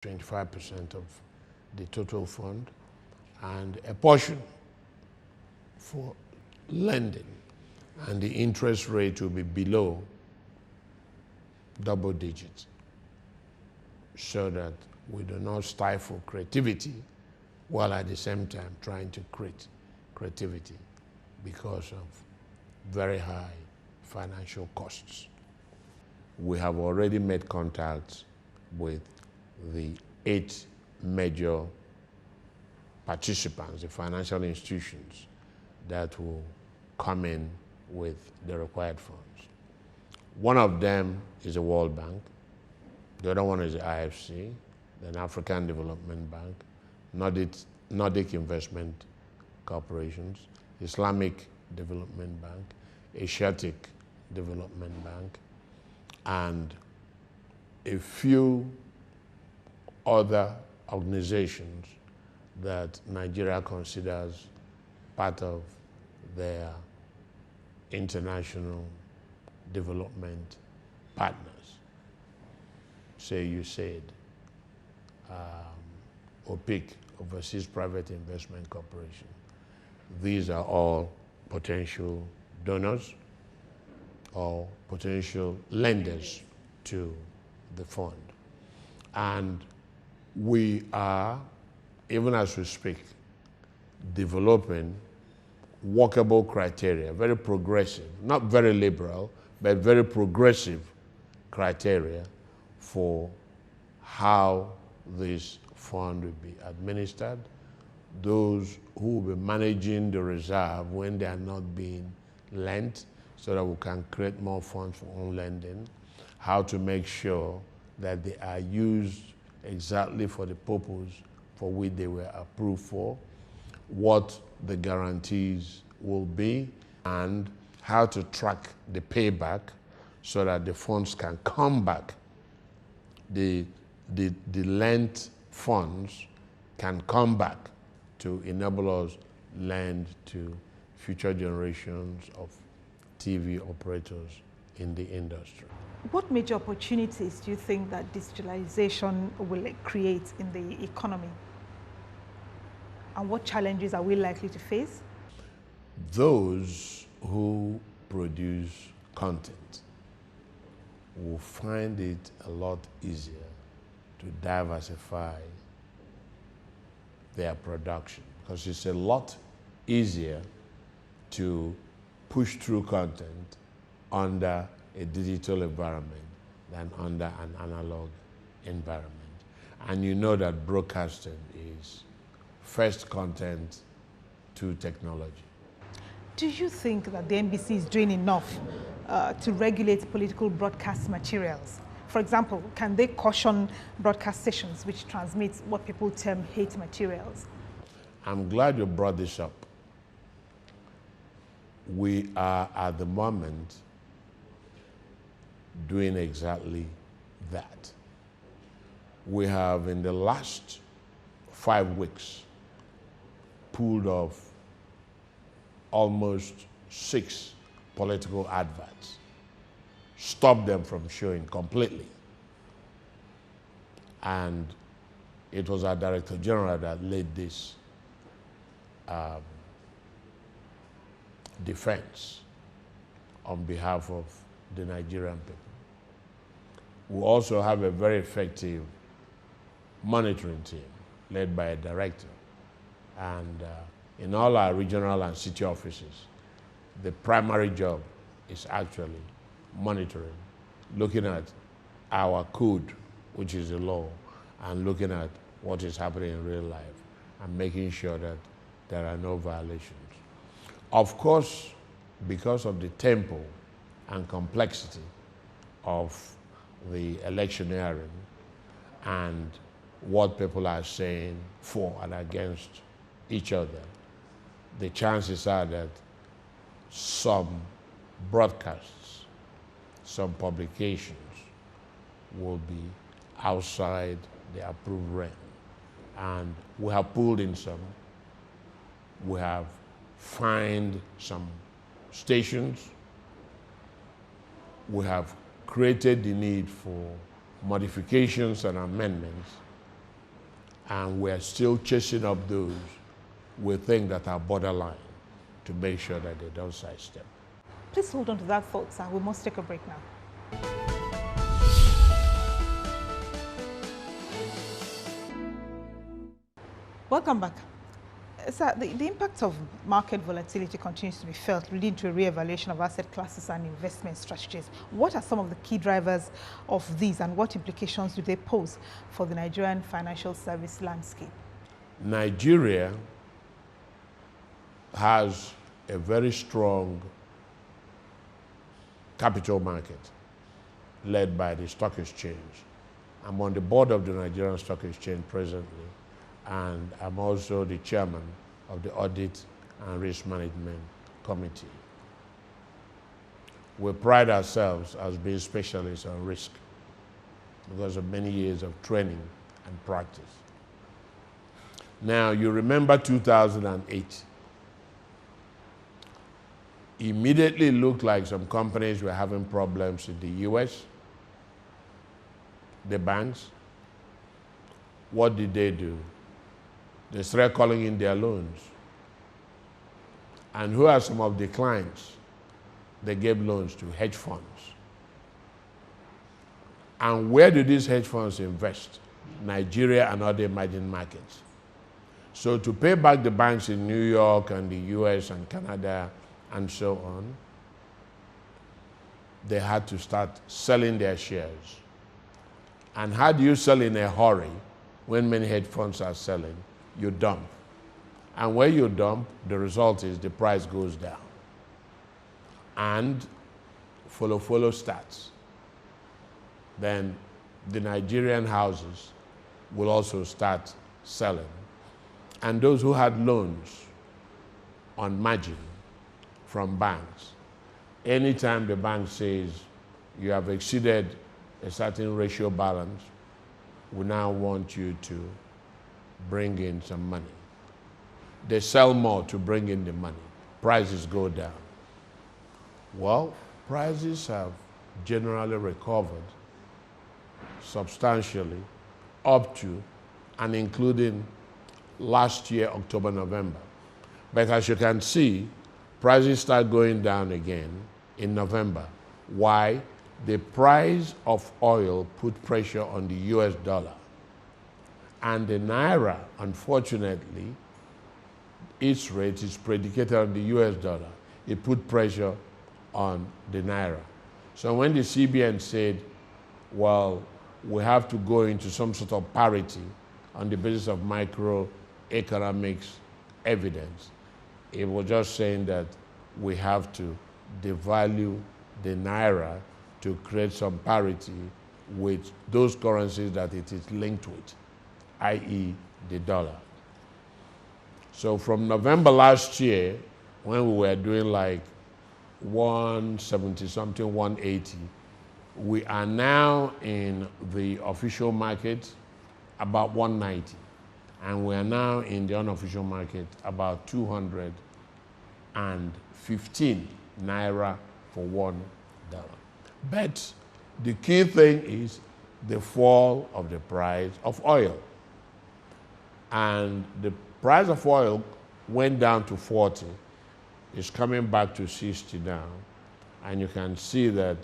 25% of the total fund, and a portion for lending, and the interest rate will be below double digits, so that we do not stifle creativity while at the same time trying to create creativity because of very high financial costs. We have already made contacts with the 8 major participants, the financial institutions that will come in with the required funds. One of them is the World Bank. The other one is the IFC, then African Development Bank, Nordic Investment Corporations, Islamic Development Bank, Asiatic Development Bank, and a few other organizations that Nigeria considers part of their international development partners. Say USAID, OPIC, Overseas Private Investment Corporation. These are all potential donors or potential lenders to the fund. And we are, even as we speak, developing workable criteria, very progressive, not very liberal, but very progressive criteria for how this fund will be administered, those who will be managing the reserve when they are not being lent, so that we can create more funds for own lending, how to make sure that they are used exactly for the purpose for which they were approved for, what the guarantees will be, and how to track the payback so that the funds can come back. The lent funds can come back to enable us lend to future generations of TV operators in the industry. What major opportunities do you think that digitalization will create in the economy? And what challenges are we likely to face? Those who produce content will find it a lot easier to diversify their production, because it's a lot easier to push through content under a digital environment than under an analog environment. And you know that broadcasting is first content to technology. Do you think that the NBC is doing enough to regulate political broadcast materials? For example, can they caution broadcast stations which transmit what people term hate materials? I'm glad you brought this up. We are at the moment doing exactly that. We have, in the last 5 weeks, pulled off almost 6 political adverts, stopped them from showing completely. And it was our Director General that led this defense on behalf of the Nigerian people. We also have a very effective monitoring team led by a director. And in all our regional and city offices, the primary job is actually monitoring, looking at our code, which is the law, and looking at what is happening in real life and making sure that there are no violations. Of course, because of the tempo and complexity of the electioneering and what people are saying for and against each other, the chances are that some broadcasts, some publications will be outside the approved realm. And we have pulled in some. We have fined some stations. We have created the need for modifications and amendments And we're still chasing up those we think that are borderline to make sure that they don't sidestep. Please hold on to that thought, sir. We must take a break now. Welcome back. Sir, the impact of market volatility continues to be felt, leading to a re-evaluation of asset classes and investment strategies. What are some of the key drivers of these, and what implications do they pose for the Nigerian financial service landscape? Nigeria has a very strong capital market led by the stock exchange. I'm on the board of the Nigerian Stock Exchange presently, and I'm also the chairman of the Audit and Risk Management Committee. We pride ourselves as being specialists on risk because of many years of training and practice. Now, you remember 2008. Immediately looked like some companies were having problems in the US, the banks. What did they do? They started calling in their loans. And who are some of the clients they gave loans to? Hedge funds. And where do these hedge funds invest? Nigeria and other emerging markets. So to pay back the banks in New York and the US and Canada and so on, they had to start selling their shares. And how do you sell in a hurry when many hedge funds are selling? You dump. And when you dump, the result is the price goes down. And follow starts. Then the Nigerian houses will also start selling. And those who had loans on margin from banks, anytime the bank says you have exceeded a certain ratio balance, we now want you to bring in some money. They sell more to bring in the money. Prices go down. Well, prices have generally recovered substantially up to and including last year, October, November. But as you can see, prices start going down again in November. Why? The price of oil put pressure on the US dollar. And the Naira, unfortunately, its rate is predicated on the US dollar. It put pressure on the Naira. So when the CBN said, well, we have to go into some sort of parity on the basis of microeconomics evidence, it was just saying that we have to devalue the Naira to create some parity with those currencies that it is linked with, i.e. the dollar. So from November last year, when we were doing like 170 something, 180, we are now in the official market about 190. And we are now in the unofficial market about 215 Naira for $1. But the key thing is the fall of the price of oil. And the price of oil went down to 40. It's coming back to 60 now. And you can see that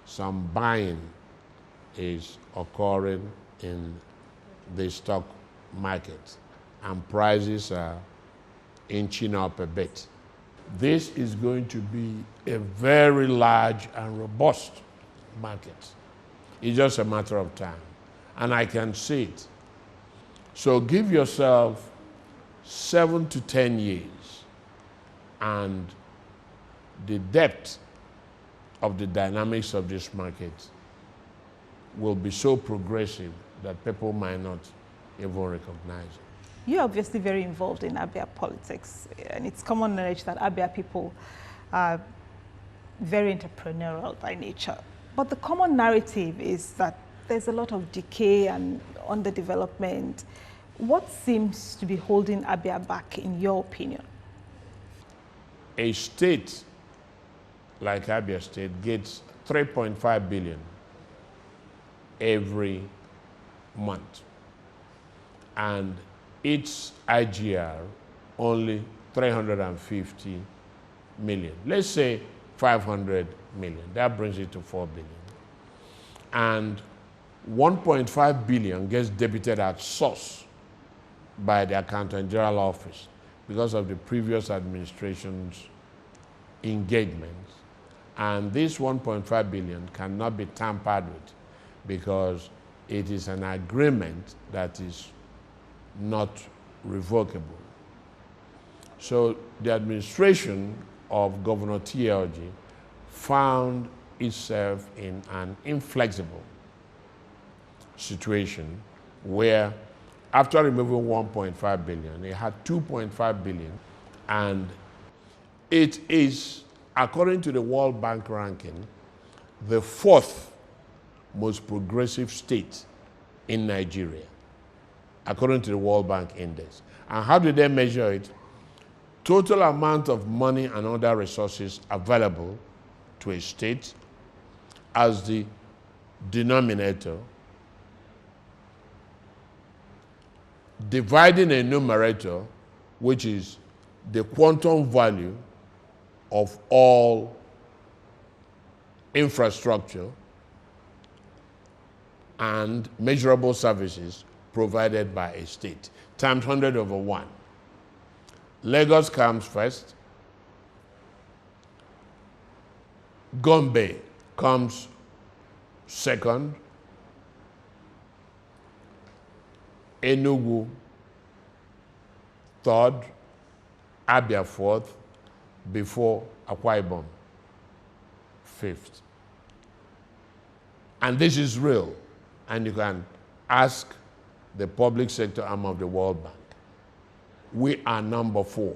some buying is occurring in the stock market, and prices are inching up a bit. This is going to be a very large and robust market. It's just a matter of time, and I can see it. So give yourself 7 to 10 years, and the depth of the dynamics of this market will be so progressive that people might not even recognize it. You're obviously very involved in Abia politics, and it's common knowledge that Abia people are very entrepreneurial by nature. But the common narrative is that there's a lot of decay and underdevelopment. What seems to be holding Abia back, in your opinion? A state like Abia State gets 3.5 billion every month. and its IGR only 350 million. Let's say 500 million. That brings it to 4 billion. And 1.5 billion gets debited at source by the Accountant General Office because of the previous administration's engagements. And this 1.5 billion cannot be tampered with because it is an agreement that is not revocable. So the administration of Governor Orji found itself in an inflexible situation where after removing 1.5 billion, it had 2.5 billion, and it is, according to the World Bank ranking, the 4th most progressive state in Nigeria, according to the World Bank index. And how do they measure it? Total amount of money and other resources available to a state as the denominator, dividing a numerator, which is the quantum value of all infrastructure and measurable services provided by a state, times 100/1. Lagos comes first, Gombe comes second, Enugu third, Abia fourth, before Akwa Ibom fifth. And this is real, and you can ask the public sector arm of the World Bank. We are number 4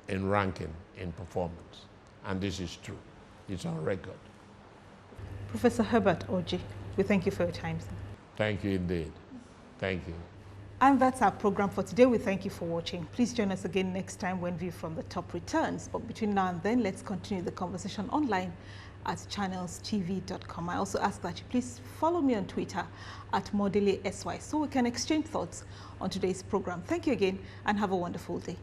in ranking in performance, and this is true. It's on record. Professor Herbert Orji, we thank you for your time, sir. Thank you indeed. Thank you. And that's our program for today. We thank you for watching. Please join us again next time when View from the Top returns. But between now and then, let's continue the conversation online at channelstv.com. I also ask that you please follow me on Twitter at @ModeleSY so we can exchange thoughts on today's program. Thank you again and have a wonderful day.